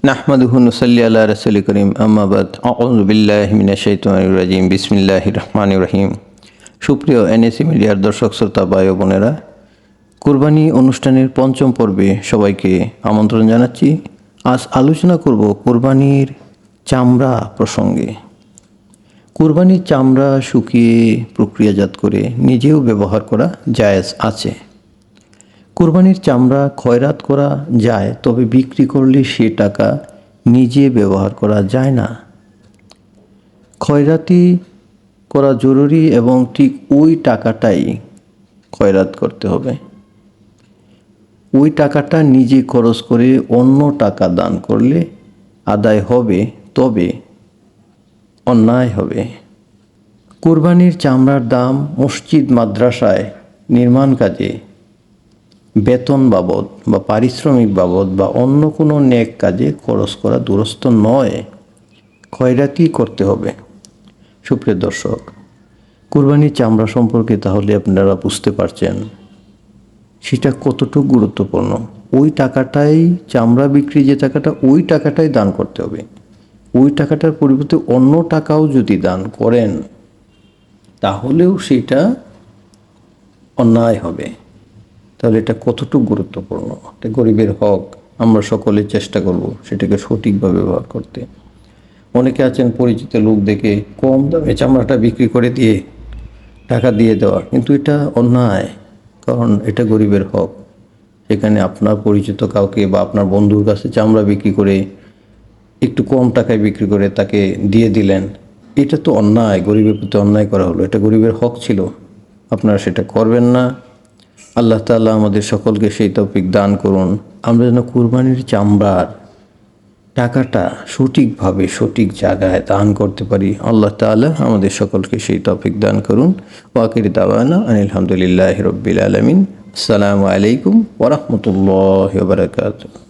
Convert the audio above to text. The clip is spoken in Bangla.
নাহমাদুহু নুসাল্লি আলা রাসূলিল কারীম আম্মা বাদ আউযু বিল্লাহি মিনাশ শাইতানির রাজীম বিসমিল্লাহির রহমানির রহিম। সুপ্রিয় এনএসি মিডিয়ার দর্শক শ্রোতা ভাই ও বোনেরা, কুরবানি অনুষ্ঠানের পঞ্চম পর্বে সবাইকে আমন্ত্রণ জানাচ্ছি। আজ আলোচনা করব কুরবানির চামড়া প্রসঙ্গে। কুরবানির চামড়া শুকিয়ে প্রক্রিয়াজাত করে নিজেও ব্যবহার করা জায়েজ আছে। কুরবানির চামড়া খয়রাত করা যায়, তবে বিক্রি করলে সে টাকা নিজে ব্যবহার করা যায় না। খয়রাতি করা জরুরি এবং ঠিক ওই টাকাটাই খয়রাত করতে হবে। ওই টাকাটা নিজে খরচ করে অন্য টাকা দান করলে আদায় হবে, তবে অন্যায় হবে। কুরবানির চামড়ার দাম মসজিদ, মাদ্রাসায় নির্মাণ কাজে, বেতন বাবদ বা পারিশ্রমিক বাবদ বা অন্য কোনো নেক কাজে খরচ করা দুরস্ত নয়, খয়রাতি করতে হবে। সুপ্রিয় দর্শক, কুরবানির চামড়া সম্পর্কে তাহলে আপনারা বুঝতে পারছেন সেটা কতটুকু গুরুত্বপূর্ণ। ওই টাকাটাই, চামড়া বিক্রি যে টাকাটা, ওই টাকাটাই দান করতে হবে। ওই টাকাটার পরিবর্তে অন্য টাকাও যদি দান করেন তাহলেও সেটা অন্যায় হবে। তাহলে এটা কতটুকু গুরুত্বপূর্ণ। এটা গরিবের হক, আমরা সকলে চেষ্টা করব সেটাকে সঠিকভাবে ব্যবহার করতে। অনেকে আছেন পরিচিত লোক দেখে কম দামে চামড়াটা বিক্রি করে দিয়ে টাকা দিয়ে দেওয়া, কিন্তু এটা অন্যায়, কারণ এটা গরিবের হক। সেখানে আপনার পরিচিত কাউকে বা আপনার বন্ধুর কাছে চামড়া বিক্রি করে একটু কম টাকায় বিক্রি করে তাকে দিয়ে দিলেন, এটা তো অন্যায়, গরিবের প্রতি অন্যায় করা হলো। এটা গরিবের হক ছিল, আপনারা সেটা করবেন না। আল্লাহ তাআলা আমাদের সকলকে সেই তৌফিক দান করুন, আমরা যেন কুরবানির চামড়ার টাকাটা সঠিকভাবে সঠিক জায়গায় দান করতে পারি। আল্লাহ তাআলা আমাদের সকলকে সেই তৌফিক দান করুন। ওয়াকির দাওয়ানা আনিল হামদুলিল্লাহি রাব্বিল আলামিন। আসসালামু আলাইকুম ওয়া রাহমাতুল্লাহি ওয়া বারাকাতুহু।